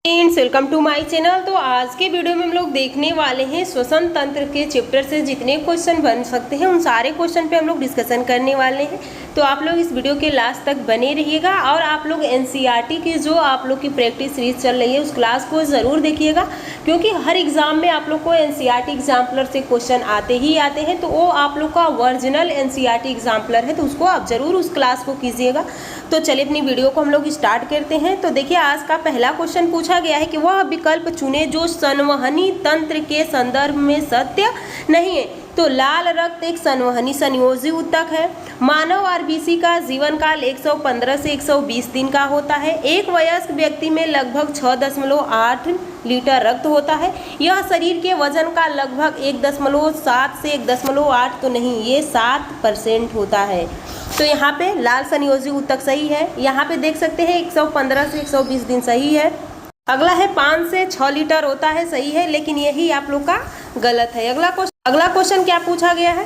Friends, welcome to my channel. तो आज के वीडियो में हम लोग देखने वाले हैं श्वसन तंत्र के चैप्टर से जितने क्वेश्चन बन सकते हैं उन सारे क्वेश्चन पे हम लोग डिस्कशन करने वाले हैं। तो आप लोग इस वीडियो के लास्ट तक बने रहिएगा और आप लोग एनसीईआरटी की जो आप लोग की प्रैक्टिस सीरीज चल रही है उस क्लास को ज़रूर देखिएगा, क्योंकि हर एग्जाम में आप लोग को एनसीईआरटी एग्जाम्पलर से क्वेश्चन आते ही आते हैं। तो वो आप लोग का ओरिजिनल एनसीईआरटी एग्जाम्पलर है, तो उसको आप ज़रूर उस क्लास को कीजिएगा। तो चलिए अपनी वीडियो को हम लोग स्टार्ट करते हैं। तो देखिए, आज का पहला क्वेश्चन पूछा गया है कि वह विकल्प चुने जो संवहनी तंत्र के संदर्भ में सत्य नहीं है। तो लाल रक्त एक संवहनी संयोजी ऊतक है। मानव आरबीसी का जीवन काल 115 से 120 दिन का होता है। एक वयस्क व्यक्ति में लगभग 6.8 लीटर रक्त होता है। यह शरीर के वजन का लगभग 1.7 से 1.8 तो नहीं, ये 7% होता है। तो यहाँ पे लाल संयोजी ऊतक सही है। यहाँ पे देख सकते हैं 115 से 120 दिन सही है। अगला है 5 से 6 लीटर होता है, सही है, लेकिन यही आप लोग का गलत है। अगला क्वेश्चन क्या पूछा गया है?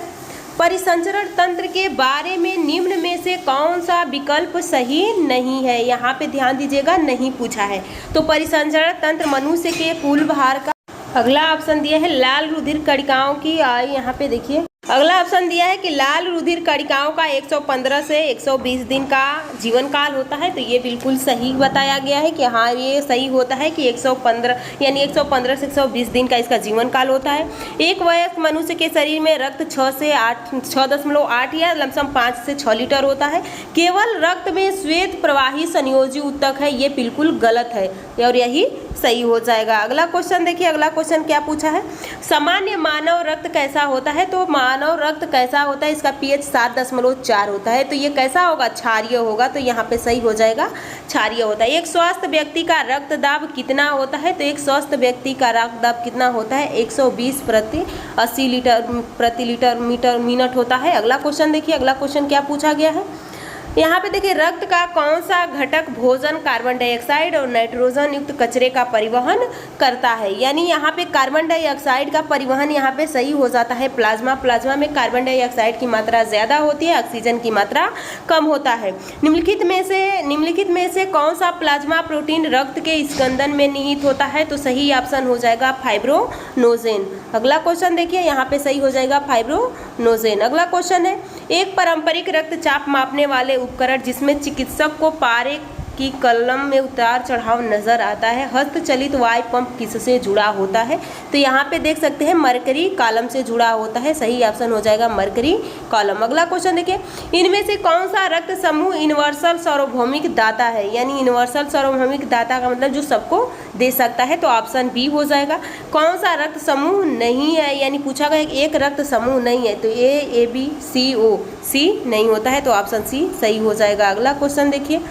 परिसंचरण तंत्र के बारे में निम्न में से कौन सा विकल्प सही नहीं है? यहाँ पे ध्यान दीजिएगा, नहीं पूछा है। तो परिसंचरण तंत्र मनुष्य के कुल भार का अगला ऑप्शन दिया है लाल रुधिर कणिकाओं की। यहाँ पे देखिए, अगला ऑप्शन दिया है कि लाल रुधिर कणिकाओं का 115 से 120 दिन का जीवन काल होता है। तो ये बिल्कुल सही बताया गया है कि हाँ, ये सही होता है कि 115 यानी 115 से 120 दिन का इसका जीवन काल होता है। एक वयस्क मनुष्य के शरीर में रक्त 6.8 या लमसम 5 से 6 लीटर होता है। केवल रक्त में श्वेत प्रवाही संयोजी ऊतक है, ये बिल्कुल गलत है और यही सही हो जाएगा। अगला क्वेश्चन देखिए, अगला क्वेश्चन क्या पूछा है? सामान्य मानव रक्त कैसा होता है? तो मानव रक्त कैसा होता है? इसका पीएच 7.4 होता है। तो ये कैसा होगा? क्षारीय होगा। तो यहाँ पे सही हो जाएगा, क्षारीय होता है। एक स्वस्थ व्यक्ति का रक्तदाब कितना होता है? तो एक स्वस्थ व्यक्ति का रक्तदाब कितना होता है? 120 प्रति 80 लीटर प्रति लीटर मीटर मिनट होता है। अगला क्वेश्चन देखिए, अगला क्वेश्चन क्या पूछा गया है? यहाँ पे देखिए, रक्त का कौन सा घटक भोजन, कार्बन डाइऑक्साइड और नाइट्रोजन युक्त कचरे का परिवहन करता है? यानी यहाँ पे कार्बन डाइऑक्साइड का परिवहन यहाँ पे सही हो जाता है प्लाज्मा में कार्बन डाइऑक्साइड की मात्रा ज़्यादा होती है, ऑक्सीजन की मात्रा कम होता है। निम्नलिखित में से कौन सा प्लाज्मा प्रोटीन रक्त के स्कंदन में निहित होता है? तो सही ऑप्शन हो जाएगा फाइब्रोनोजेन। अगला क्वेश्चन देखिए, यहाँ पे सही हो जाएगा फाइब्रोनोजेन। अगला क्वेश्चन है, एक पारंपरिक रक्तचाप मापने वाले उपकरण जिसमें चिकित्सक को पारे की कलम में उतार चढ़ाव नजर आता है, हस्तचलित वायु पंप किससे जुड़ा होता है? तो यहाँ पे देख सकते हैं मरकरी कॉलम से जुड़ा होता है, सही ऑप्शन हो जाएगा मरकरी कॉलम। अगला क्वेश्चन देखिए, इनमें से कौन सा रक्त समूह यूनिवर्सल सार्वभौमिक दाता है? यानी यूनिवर्सल सार्वभौमिक दाता का मतलब जो सबको दे सकता है, तो ऑप्शन बी हो जाएगा। कौन सा रक्त समूह नहीं है? यानी पूछा गया एक रक्त समूह नहीं है, तो ए बी सी ओ सी नहीं होता है, तो ऑप्शन सी सही हो जाएगा। अगला क्वेश्चन देखिए,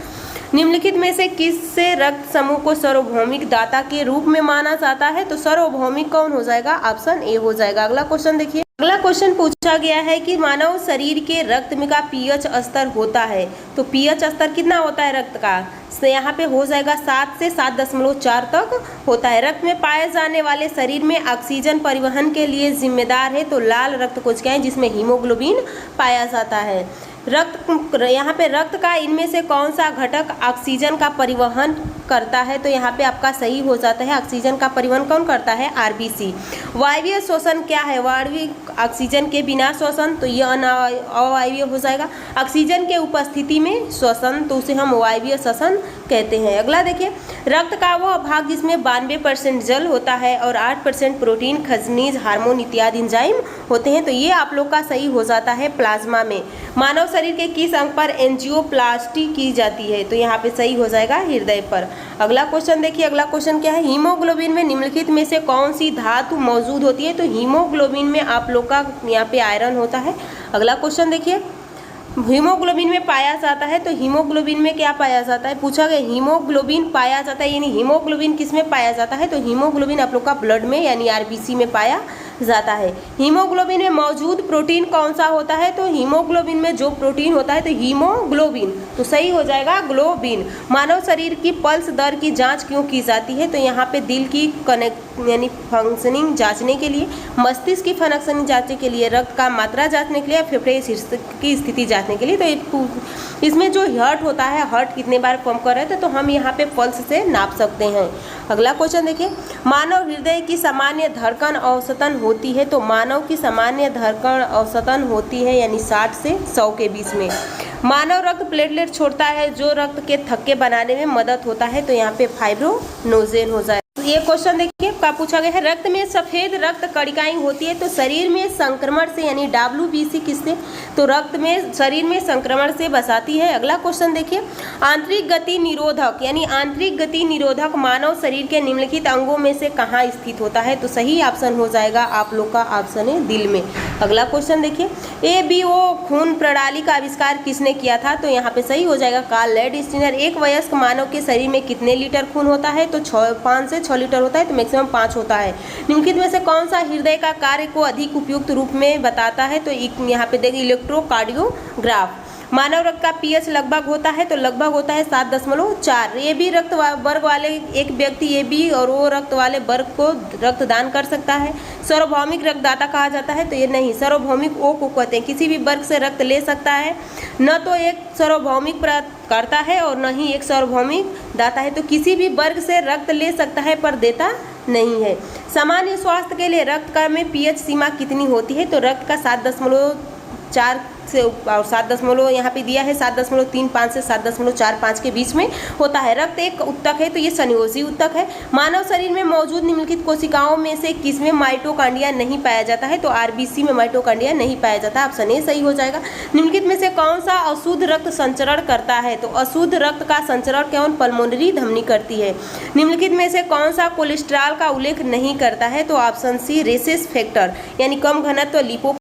निम्नलिखित में से किससे रक्त समूह को सार्वभौमिक दाता के रूप में माना जाता है? तो सार्वभौमिक कौन हो जाएगा? ऑप्शन ए हो जाएगा। अगला क्वेश्चन देखिए, अगला क्वेश्चन पूछा गया है कि मानव शरीर के रक्त में का पीएच स्तर होता है। तो पीएच स्तर कितना होता है रक्त का? तो यहाँ पे हो जाएगा 7 से 7.4 तक होता है। रक्त में पाए जाने वाले शरीर में ऑक्सीजन परिवहन के लिए जिम्मेदार है। तो लाल रक्त कोशिकाएं है जिसमें हीमोग्लोबिन पाया जाता है। यहाँ पे रक्त का इनमें से कौन सा घटक ऑक्सीजन का परिवहन करता है? तो यहाँ पे आपका सही हो जाता है, ऑक्सीजन का परिवहन कौन करता है? आरबीसी। वायवीय श्वसन क्या है? वायवीय ऑक्सीजन के बिना श्वसन, तो ये अवायवीय हो जाएगा। ऑक्सीजन के उपस्थिति में श्वसन, तो उसे हम वायवीय श्वसन कहते हैं। अगला देखिए, रक्त का वह भाग जिसमें 92% जल होता है और 8% प्रोटीन, खनिज, हार्मोन इत्यादि एंजाइम होते हैं। तो ये आप लोग का सही हो जाता है प्लाज्मा में। मानव शरीर के किस अंग पर एंजियोप्लास्टी की जाती है? तो यहाँ पे सही हो जाएगा हृदय पर। अगला क्वेश्चन देखिए, अगला क्वेश्चन क्या है? हीमोग्लोबिन में निम्नलिखित में से कौन सी धातु मौजूद होती है? तो हीमोग्लोबिन में आप लोग का यहाँ पे आयरन होता है। अगला क्वेश्चन देखिए, हीमोग्लोबिन में पाया जाता है। तो हीमोग्लोबिन में क्या पाया जाता है? पूछा गया हीमोग्लोबिन पाया जाता है, यानी हीमोग्लोबिन किस में पाया जाता है? तो हीमोग्लोबिन आप लोग का ब्लड में यानी आरबीसी में पाया जाता है। हीमोग्लोबिन में मौजूद प्रोटीन कौन सा होता है? तो हीमोग्लोबिन में जो प्रोटीन होता है तो हीमोग्लोबिन, तो सही हो जाएगा ग्लोबिन। मानव शरीर की पल्स दर की जांच क्यों की जाती है? तो यहाँ पे दिल की यानी फंक्शनिंग जांचने के लिए, मस्तिष्क की फंक्शनिंग जांचने के लिए, रक्त का मात्रा जांचने के लिए, फेफड़े की स्थिति जांचने के लिए। तो इसमें जो हार्ट होता है, हार्ट कितने बार पंप कर रहे थे तो हम यहाँ पे पल्स से नाप सकते हैं। अगला क्वेश्चन देखिए, मानव हृदय की सामान्य धड़कन औसतन होती है? तो मानव की सामान्य धड़कन औसतन होती है यानी 60 से 100 के बीच में। मानव रक्त प्लेटलेट छोड़ता है जो रक्त के थक्के बनाने में मदद होता है, तो यहाँ पे फाइब्रोनोजेन हो जाए। तो ये क्वेश्चन देखिए क्या पूछा गया है, रक्त में सफेद रक्त कणिकाएं होती है तो शरीर में संक्रमण से यानी WBC किससे? तो रक्त में शरीर में संक्रमण से बसाती है। अगला क्वेश्चन देखिए, आंतरिक गति निरोधक यानी आंतरिक गति निरोधक मानव शरीर के निम्नलिखित अंगों में से कहाँ स्थित होता है? तो सही ऑप्शन हो जाएगा आप लोग का ऑप्शन है दिल में। अगला क्वेश्चन देखिए, ABO खून प्रणाली का आविष्कार किसने किया था? तो यहाँ पे सही हो जाएगा कार्ल लैंडस्टीनर। एक वयस्क मानव के शरीर में कितने लीटर खून होता है? तो 5 से 6 लीटर होता है, तो मैक्सिमम 5 होता है। निम्नलिखित में से कौन सा हृदय का कार्य को अधिक उपयुक्त रूप में बताता है? तो यहाँ पे देखिए इलेक्ट्रोकार्डियोग्राफ। मानव रक्त का pH लगभग होता है तो लगभग होता है 7.4। AB रक्त वर्ग वाले एक व्यक्ति AB और O रक्त वाले वर्ग को रक्तदान कर सकता है। सार्वभौमिक रक्तदाता कहा जाता है? तो ये नहीं, सार्वभौमिक O को कहते हैं। किसी भी वर्ग से रक्त ले सकता है, न तो एक सार्वभौमिक करता है और न ही एक सार्वभौमिक दाता है। तो किसी भी वर्ग से रक्त ले सकता है पर देता नहीं है। सामान्य स्वास्थ्य के लिए रक्त का में pH सीमा कितनी होती है? तो रक्त का 7.4 से और 7 यहाँ पे दिया है 7.35 से 7.45 के बीच में होता है। रक्त एक उत्तक है तो ये संयोजी उत्तक है। मानव शरीर में मौजूद निम्नलिखित कोशिकाओं में से किसमें माइटोकांड्रिया नहीं पाया जाता है? तो RBC में माइटोकांड्रिया नहीं पाया जाता। ऑप्शन ए सही हो जाएगा। निम्नलिखित में से कौन सा अशुद्ध रक्त संचरण करता है? तो अशुद्ध रक्त का संचरण केवल पल्मोनरी धमनी करती है। निम्नलिखित में से कौन सा कोलेस्ट्रॉल का उल्लेख नहीं करता है? तो ऑप्शन सी रेसेस फैक्टर यानी कम घनत्व लिपो